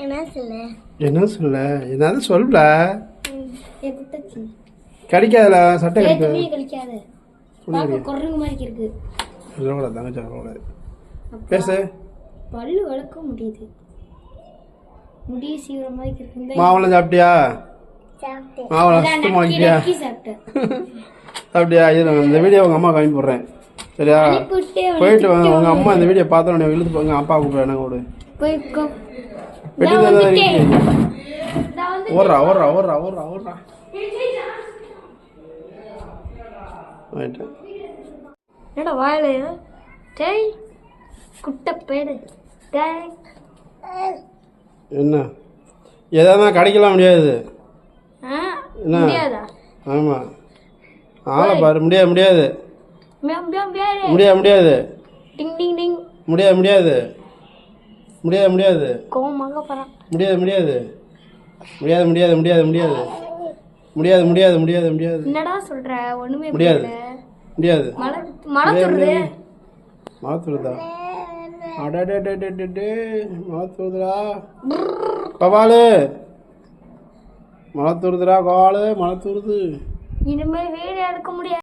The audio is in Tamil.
என்ன சொல்ல என்னது சொல்ல கடிக்காதுல சட்டை கடிக்காது குரங்கு மாதிரி இருக்கு சொல்லக்கூடாது தங்கச்சி சொல்லக்கூடாது பேசு பல்லு வளர்க்க முடியுது முடி சீவிர மாதிரி இருக்கு மாவளம் சாப்பிட்டியா மாவளம் சுத்தமா வாங்கிட்டியா சாப்பிட்டியா இது இந்த வீடியோ உங்கள் அம்மா காமி போடுறேன் சரியா போயிட்டு வாங்க உங்கள் அம்மா இந்த வீடியோ பார்த்தோன்னே இழுத்து போங்க அப்பா கூப்பிடுறேன் கூட ஓடுறா ஓடுறா ஓடுறா ஓடுறா ஓடுறா என்னடா வாயில டேய் குட்ட பேரு டேய் என்ன எதாவது கிடைக்கலாம் முடியாது என்ன முடியாதா ஆமாம் ஆளை பாரு முடியாது முடியாது முடியாது முடியாது டிங் டிங் டிங் முடியாது முடியாது முடியாது முடியாது கோவமாக போறான் முடியாது முடியாது முடியாது முடியாது முடியாது முடியாது முடியாது முடியாது முடியாது முடியாது என்னடா சொல்ற ஒண்ணுமே முடியாது முடியாது மழை துருது மழை துருதா அடடே மழை துருதுடா கவாலு மழை துருதுடா கவாலு மழை துருது இனிமேல் வீடு எடுக்க முடியாது.